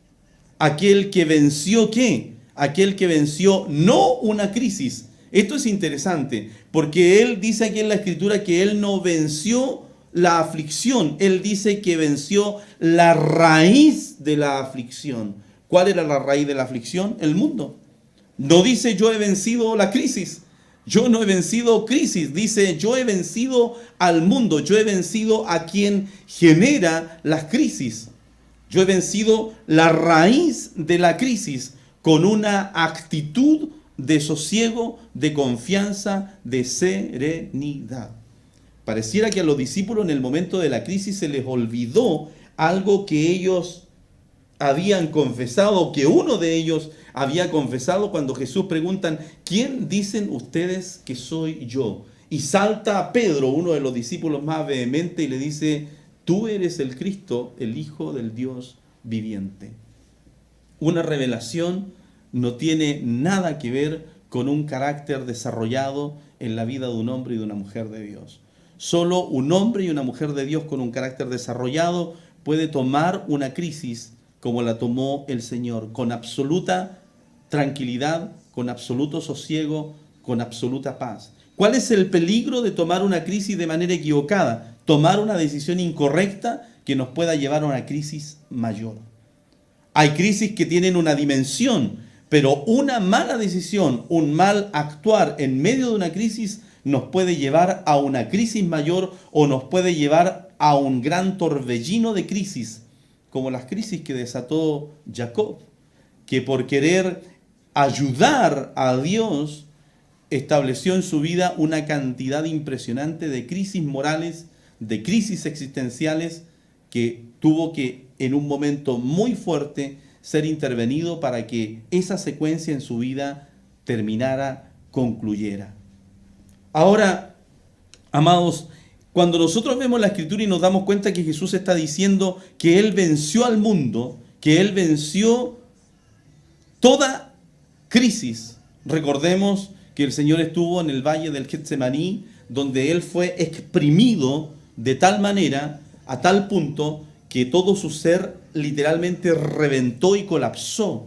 Aquel que venció ¿qué? Aquel que venció no una crisis. Esto es interesante, porque Él dice aquí en la Escritura que Él no venció la aflicción, Él dice que venció la raíz de la aflicción. ¿Cuál era la raíz de la aflicción? El mundo. No dice yo he vencido la crisis, yo no he vencido crisis, dice yo he vencido al mundo, yo he vencido a quien genera las crisis. Yo he vencido la raíz de la crisis con una actitud de sosiego, de confianza, de serenidad. Pareciera que a los discípulos en el momento de la crisis se les olvidó algo que ellos habían confesado, que uno de ellos había confesado cuando Jesús preguntan, ¿quién dicen ustedes que soy yo? Y salta Pedro, uno de los discípulos más vehementes, y le dice, tú eres el Cristo, el Hijo del Dios viviente. Una revelación no tiene nada que ver con un carácter desarrollado en la vida de un hombre y de una mujer de Dios. Solo un hombre y una mujer de Dios con un carácter desarrollado puede tomar una crisis como la tomó el Señor, con absoluta tranquilidad, con absoluto sosiego, con absoluta paz. ¿Cuál es el peligro de tomar una crisis de manera equivocada? Tomar una decisión incorrecta que nos pueda llevar a una crisis mayor. Hay crisis que tienen una dimensión, pero una mala decisión, un mal actuar en medio de una crisis nos puede llevar a una crisis mayor o nos puede llevar a un gran torbellino de crisis, como las crisis que desató Jacob, que por querer ayudar a Dios estableció en su vida una cantidad impresionante de crisis morales, de crisis existenciales, que tuvo que en un momento muy fuerte ser intervenido para que esa secuencia en su vida terminara, concluyera. Ahora, amados, cuando nosotros vemos la Escritura y nos damos cuenta que Jesús está diciendo que Él venció al mundo, que Él venció toda crisis. Recordemos que el Señor estuvo en el valle del Getsemaní, donde Él fue exprimido de tal manera, a tal punto, que todo su ser literalmente reventó y colapsó.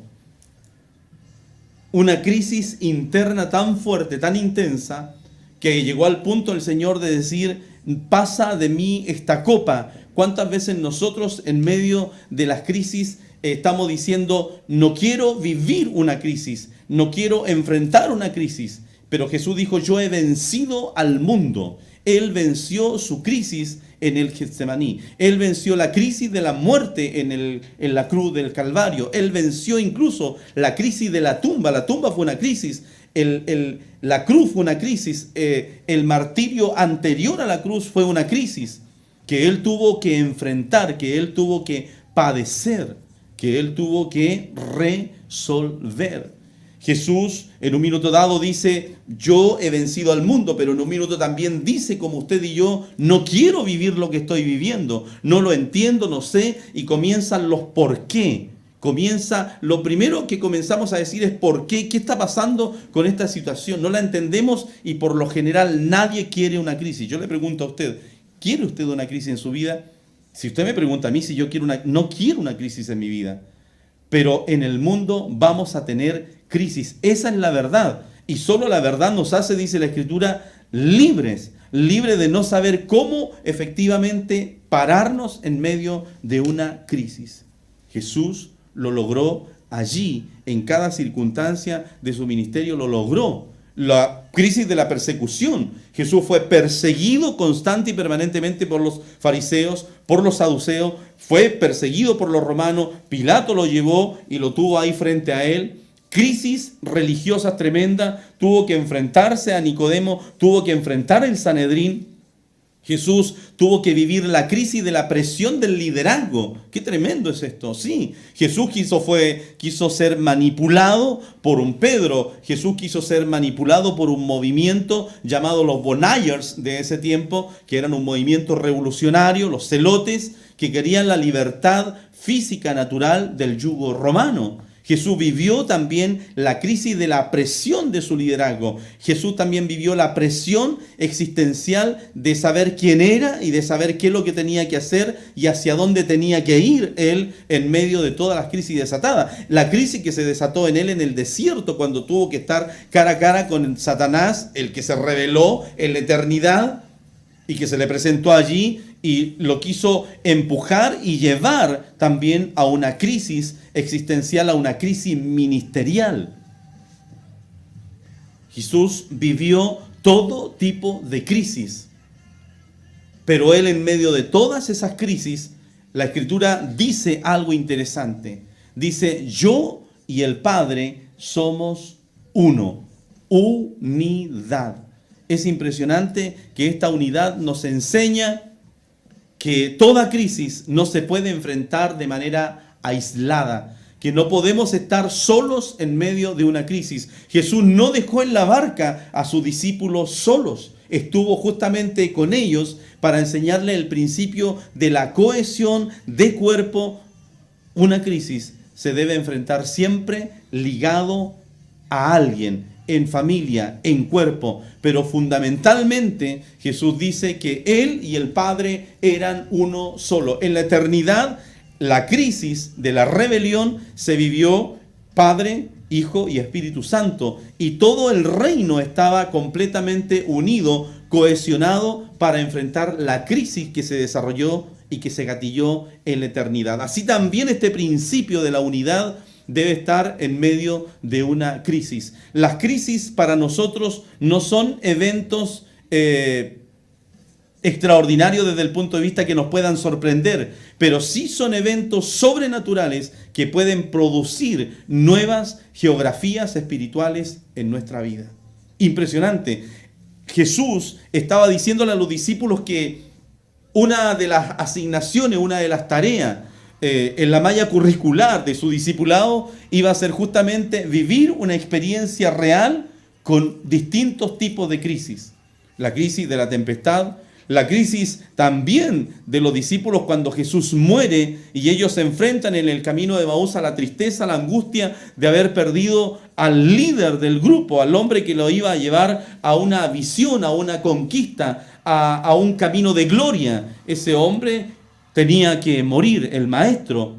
Una crisis interna tan fuerte, tan intensa, que llegó al punto el Señor de decir: pasa de mí esta copa. ¿Cuántas veces nosotros en medio de las crisis estamos diciendo: no quiero vivir una crisis, no quiero enfrentar una crisis? Pero Jesús dijo: yo he vencido al mundo. Él venció su crisis en el Getsemaní. Él venció la crisis de la muerte en la cruz del Calvario. Él venció incluso la crisis de la tumba. La tumba fue una crisis. La cruz fue una crisis. El martirio anterior a la cruz fue una crisis que Él tuvo que enfrentar, que Él tuvo que padecer, que Él tuvo que resolver. Jesús en un minuto dado dice: yo he vencido al mundo, pero en un minuto también dice, como usted y yo, no quiero vivir lo que estoy viviendo, no lo entiendo, no sé, y comienzan los por qué. Lo primero que comenzamos a decir es por qué, qué está pasando con esta situación, no la entendemos y por lo general nadie quiere una crisis. Yo le pregunto a usted, ¿quiere usted una crisis en su vida? Si usted me pregunta a mí si yo no quiero una crisis en mi vida, pero en el mundo vamos a tener crisis. Esa es la verdad. Y solo la verdad nos hace, dice la Escritura, libres de no saber cómo efectivamente pararnos en medio de una crisis. Jesús lo logró allí, en cada circunstancia de su ministerio lo logró. La crisis de la persecución. Jesús fue perseguido constante y permanentemente por los fariseos, por los saduceos, fue perseguido por los romanos. Pilato lo llevó y lo tuvo ahí frente a él. Crisis religiosas tremenda, tuvo que enfrentarse a Nicodemo, tuvo que enfrentar el Sanedrín. Jesús tuvo que vivir la crisis de la presión del liderazgo. Qué tremendo es esto. Sí, Jesús quiso ser manipulado por un Pedro. Jesús quiso ser manipulado por un movimiento llamado los Bonayers de ese tiempo, que eran un movimiento revolucionario, los celotes, que querían la libertad física natural del yugo romano. Jesús vivió también la crisis de la presión de su liderazgo. Jesús también vivió la presión existencial de saber quién era y de saber qué es lo que tenía que hacer y hacia dónde tenía que ir él en medio de todas las crisis desatadas. La crisis que se desató en él en el desierto, cuando tuvo que estar cara a cara con Satanás, el que se reveló en la eternidad y que se le presentó allí y lo quiso empujar y llevar también a una crisis existencial, a una crisis ministerial. Jesús vivió todo tipo de crisis, pero Él en medio de todas esas crisis, la Escritura dice algo interesante. Dice: yo y el Padre somos uno. Unidad. Es impresionante que esta unidad nos enseña que toda crisis no se puede enfrentar de manera aislada, que no podemos estar solos en medio de una crisis. Jesús no dejó en la barca a sus discípulos solos, estuvo justamente con ellos para enseñarle el principio de la cohesión de cuerpo. Una crisis se debe enfrentar siempre ligado a alguien, en familia, en cuerpo, pero fundamentalmente Jesús dice que Él y el Padre eran uno solo. En la eternidad, la crisis de la rebelión se vivió Padre, Hijo y Espíritu Santo, y todo el reino estaba completamente unido, cohesionado para enfrentar la crisis que se desarrolló y que se gatilló en la eternidad. Así también este principio de la unidad debe estar en medio de una crisis. Las crisis para nosotros no son eventos extraordinarios desde el punto de vista que nos puedan sorprender, pero sí son eventos sobrenaturales que pueden producir nuevas geografías espirituales en nuestra vida. Impresionante. Jesús estaba diciéndole a los discípulos que una de las asignaciones, una de las tareas en la malla curricular de su discipulado iba a ser justamente vivir una experiencia real con distintos tipos de crisis. La crisis de la tempestad, la crisis también de los discípulos cuando Jesús muere y ellos se enfrentan en el camino de Emaús a la tristeza, a la angustia de haber perdido al líder del grupo, al hombre que lo iba a llevar a una visión, a una conquista, a un camino de gloria. Ese hombre tenía que morir, el maestro,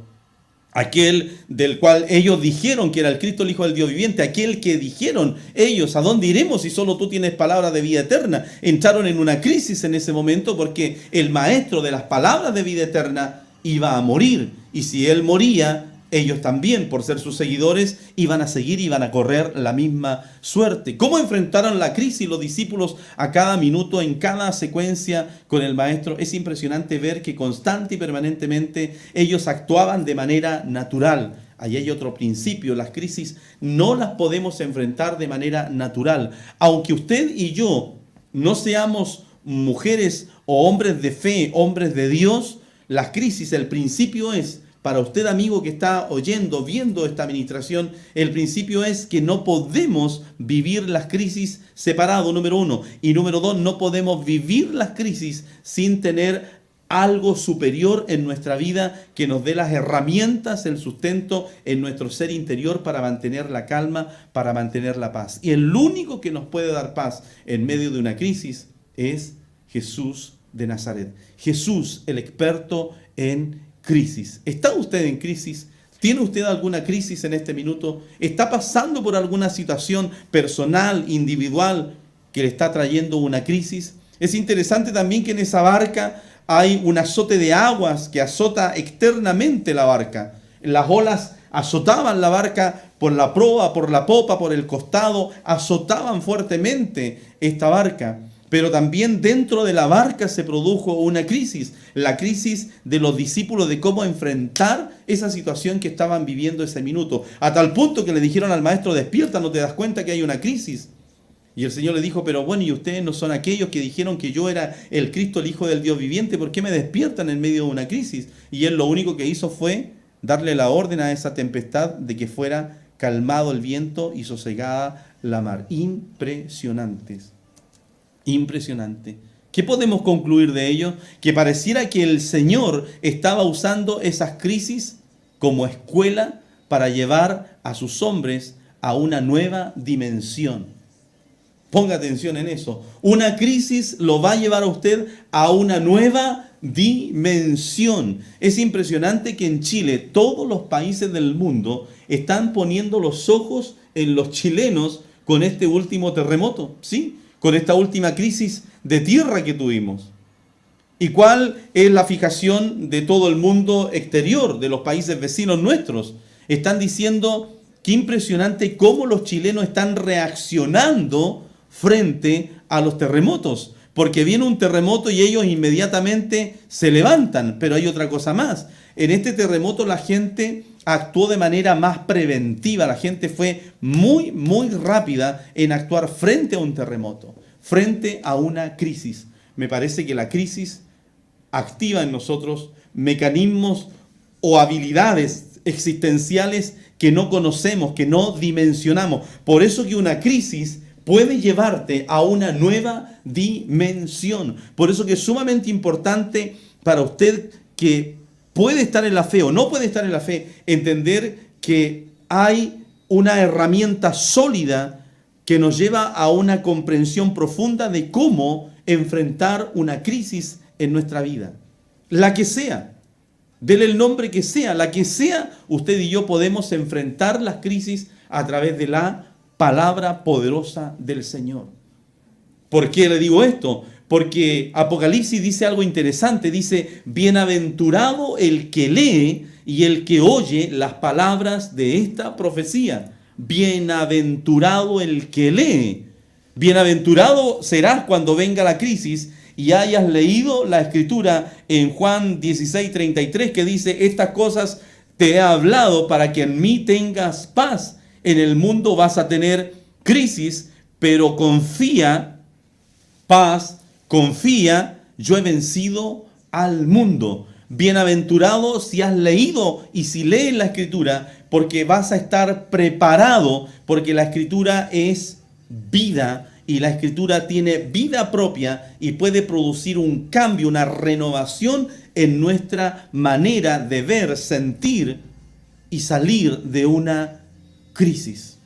aquel del cual ellos dijeron que era el Cristo, el Hijo del Dios viviente, aquel que dijeron ellos, ¿a dónde iremos si solo tú tienes palabras de vida eterna? Entraron en una crisis en ese momento porque el maestro de las palabras de vida eterna iba a morir. Y si él moría, ellos también, por ser sus seguidores, iban a seguir, iban a correr la misma suerte. ¿Cómo enfrentaron la crisis los discípulos a cada minuto, en cada secuencia con el Maestro? Es impresionante ver que constante y permanentemente ellos actuaban de manera natural. Ahí hay otro principio, las crisis no las podemos enfrentar de manera natural. Aunque usted y yo no seamos mujeres o hombres de fe, hombres de Dios, las crisis, el principio es, para usted amigo que está oyendo, viendo esta administración, el principio es que no podemos vivir las crisis separado, número uno. Y número dos, no podemos vivir las crisis sin tener algo superior en nuestra vida que nos dé las herramientas, el sustento en nuestro ser interior para mantener la calma, para mantener la paz. Y el único que nos puede dar paz en medio de una crisis es Jesús de Nazaret. Jesús, el experto en crisis. ¿Está usted en crisis? ¿Tiene usted alguna crisis en este minuto? ¿Está pasando por alguna situación personal, individual, que le está trayendo una crisis? Es interesante también que en esa barca hay un azote de aguas que azota externamente la barca. Las olas azotaban la barca por la proa, por la popa, por el costado, azotaban fuertemente esta barca. Pero también dentro de la barca se produjo una crisis, la crisis de los discípulos de cómo enfrentar esa situación que estaban viviendo ese minuto. A tal punto que le dijeron al maestro, despierta, ¿no te das cuenta que hay una crisis? Y el Señor le dijo, pero bueno, ¿y ustedes no son aquellos que dijeron que yo era el Cristo, el Hijo del Dios viviente? ¿Por qué me despiertan en medio de una crisis? Y él lo único que hizo fue darle la orden a esa tempestad de que fuera calmado el viento y sosegada la mar. Impresionantes. Impresionante. ¿Qué podemos concluir de ello? Que pareciera que el Señor estaba usando esas crisis como escuela para llevar a sus hombres a una nueva dimensión. Ponga atención en eso. Una crisis lo va a llevar a usted a una nueva dimensión. Es impresionante que en Chile todos los países del mundo están poniendo los ojos en los chilenos con este último terremoto, ¿sí? Con esta última crisis de tierra que tuvimos. ¿Y cuál es la fijación de todo el mundo exterior, de los países vecinos nuestros? Están diciendo, qué impresionante cómo los chilenos están reaccionando frente a los terremotos. Porque viene un terremoto y ellos inmediatamente se levantan. Pero hay otra cosa más. En este terremoto la gente actuó de manera más preventiva. La gente fue muy rápida en actuar frente a un terremoto, frente a una crisis. Me parece que la crisis activa en nosotros mecanismos o habilidades existenciales que no conocemos, que no dimensionamos. Por eso que una crisis puede llevarte a una nueva dimensión. Por eso que es sumamente importante para usted que puede estar en la fe o no puede estar en la fe, entender que hay una herramienta sólida que nos lleva a una comprensión profunda de cómo enfrentar una crisis en nuestra vida. La que sea, dele el nombre que sea, la que sea, usted y yo podemos enfrentar las crisis a través de la palabra poderosa del Señor. ¿Por qué le digo esto? Porque Apocalipsis dice algo interesante, dice, bienaventurado el que lee y el que oye las palabras de esta profecía. Bienaventurado el que lee. Bienaventurado serás cuando venga la crisis y hayas leído la escritura en Juan 16:33 que dice, estas cosas te he hablado para que en mí tengas paz. En el mundo vas a tener crisis, pero confía, paz, confía, yo he vencido al mundo. bienaventurado si has leído y si lees la Escritura, porque vas a estar preparado, porque la Escritura es vida y la Escritura tiene vida propia y puede producir un cambio, una renovación en nuestra manera de ver, sentir y salir de una crisis.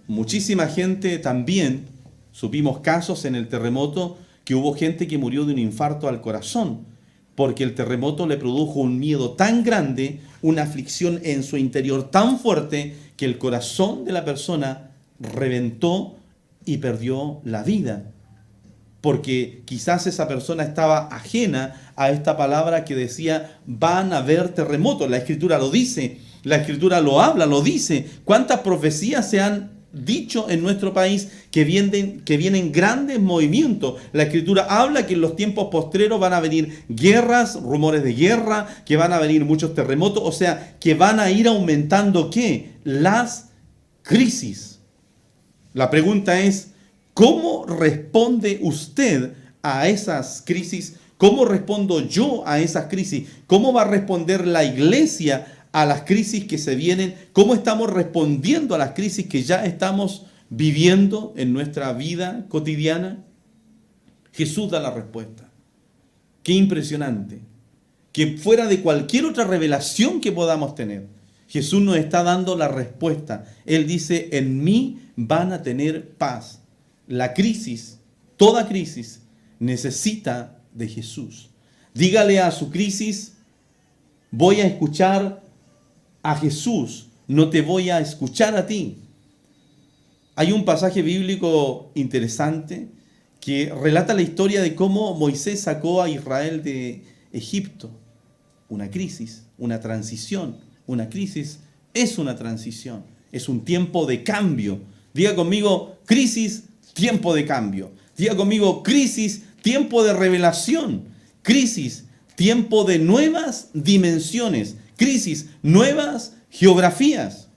Muchísima gente también, supimos casos en el terremoto, que hubo gente que murió de un infarto al corazón, porque el terremoto le produjo un miedo tan grande, una aflicción en su interior tan fuerte, que el corazón de la persona reventó y perdió la vida. Porque quizás esa persona estaba ajena a esta palabra que decía, van a haber terremotos. La Escritura lo dice, la Escritura lo habla, lo dice. ¿Cuántas profecías se han dicho en nuestro país que vienen grandes movimientos? La Escritura habla que en los tiempos postreros van a venir guerras, rumores de guerra, que van a venir muchos terremotos, o sea, que van a ir aumentando ¿qué? Las crisis. La pregunta es, ¿cómo responde usted a esas crisis? ¿Cómo respondo yo a esas crisis? ¿Cómo va a responder la iglesia a las crisis que se vienen? ¿Cómo estamos respondiendo a las crisis que ya estamos viviendo en nuestra vida cotidiana? Jesús da la respuesta. Qué impresionante. Que fuera de cualquier otra revelación que podamos tener, Jesús nos está dando la respuesta. Él dice, en mí van a tener paz. La crisis, toda crisis, necesita de Jesús. Dígale a su crisis, voy a escuchar a Jesús, no te voy a escuchar a ti. Hay un pasaje bíblico interesante que relata la historia de cómo Moisés sacó a Israel de Egipto. Una crisis, una transición. Una crisis es una transición, es un tiempo de cambio. Diga conmigo, crisis, tiempo de cambio. Diga conmigo, crisis, tiempo de revelación. Crisis, tiempo de nuevas dimensiones. Crisis, nuevas geografías.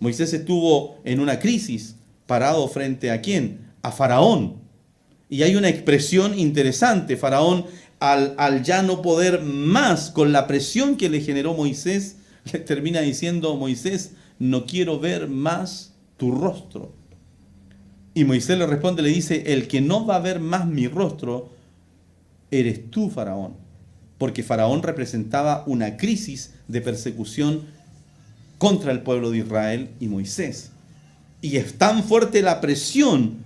Moisés estuvo en una crisis, parado frente a ¿quién? A Faraón. Y hay una expresión interesante. Faraón, al ya no poder más con la presión que le generó Moisés, le termina diciendo, Moisés, no quiero ver más tu rostro. Y Moisés le responde, le dice, el que no va a ver más mi rostro, eres tú, Faraón. Porque Faraón representaba una crisis de persecución contra el pueblo de Israel y Moisés. Y es tan fuerte la presión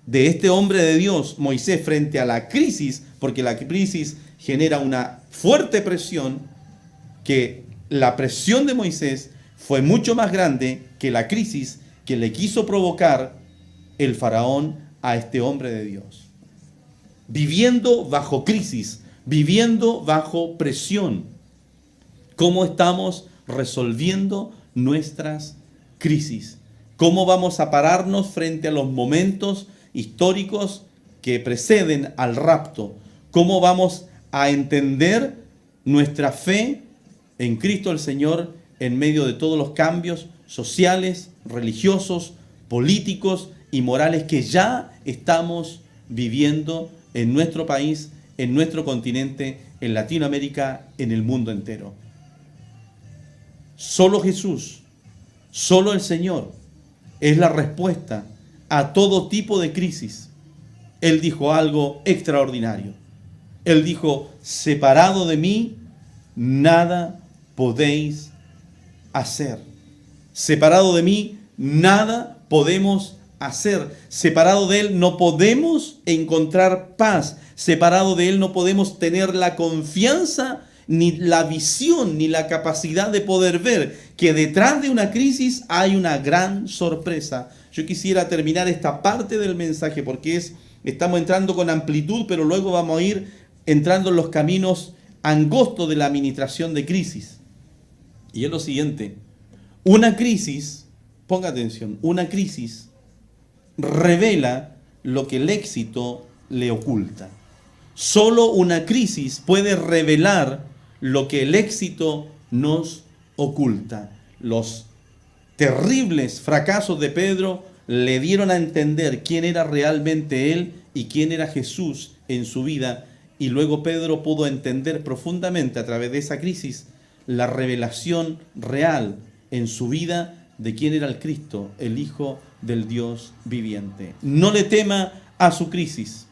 de este hombre de Dios, Moisés, frente a la crisis, porque la crisis genera una fuerte presión, que la presión de Moisés fue mucho más grande que la crisis que le quiso provocar el faraón a este hombre de Dios. Viviendo bajo crisis, viviendo bajo presión. ¿Cómo estamos resolviendo nuestras crisis? ¿Cómo vamos a pararnos frente a los momentos históricos que preceden al rapto? ¿Cómo vamos a entender nuestra fe en Cristo el Señor en medio de todos los cambios sociales, religiosos, políticos y morales que ya estamos viviendo en nuestro país, en nuestro continente, en Latinoamérica, en el mundo entero? Solo Jesús, solo el Señor es la respuesta a todo tipo de crisis. Él dijo algo extraordinario. Él dijo, separado de mí, nada podéis hacer. Separado de mí, nada podemos hacer. Separado de Él no podemos encontrar paz. Separado de Él no podemos tener la confianza, ni la visión, ni la capacidad de poder ver que detrás de una crisis hay una gran sorpresa. Yo quisiera terminar esta parte del mensaje porque estamos entrando con amplitud, pero luego vamos a ir entrando en los caminos angostos de la administración de crisis. Y es lo siguiente: una crisis, ponga atención, una crisis revela lo que el éxito le oculta. Solo una crisis puede revelar lo que el éxito nos oculta. Los terribles fracasos de Pedro le dieron a entender quién era realmente él y quién era Jesús en su vida. Y luego Pedro pudo entender profundamente a través de esa crisis la revelación real en su vida de quién era el Cristo, el Hijo del Dios viviente. No le tema a su crisis,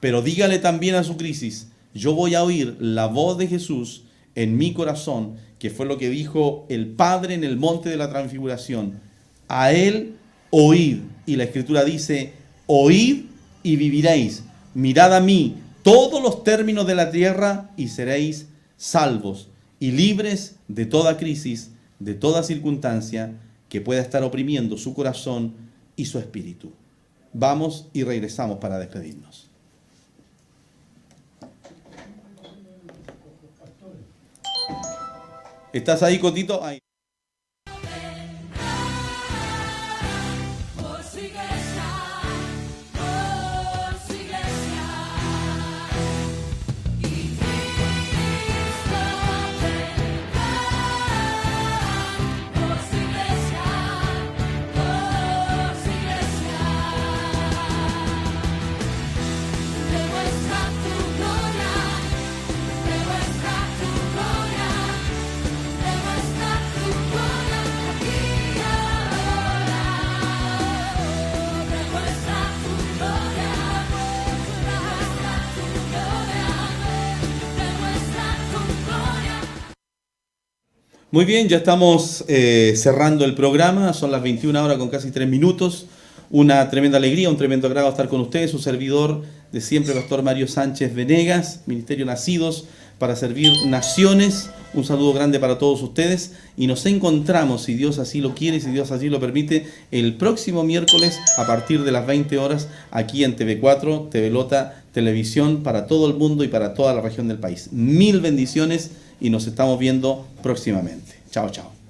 pero dígale también a su crisis: yo voy a oír la voz de Jesús en mi corazón, que fue lo que dijo el Padre en el monte de la transfiguración. A Él oíd. Y la Escritura dice: oíd y viviréis. Mirad a mí todos los términos de la tierra y seréis salvos y libres de toda crisis, de toda circunstancia que pueda estar oprimiendo su corazón y su espíritu. Vamos y regresamos para despedirnos. ¿Estás ahí, Cotito? Ahí. Muy bien, ya estamos cerrando el programa, son las 21 horas con casi 3 minutos. Una tremenda alegría, un tremendo agrado estar con ustedes, su servidor de siempre, Pastor Mario Sánchez Venegas, Ministerio Nacidos para Servir Naciones. Un saludo grande para todos ustedes y nos encontramos, si Dios así lo quiere, si Dios así lo permite, el próximo miércoles a partir de las 20 horas aquí en TV4, TV Lota, Televisión para todo el mundo y para toda la región del país. 1000 bendiciones y nos estamos viendo próximamente. Chao, chao.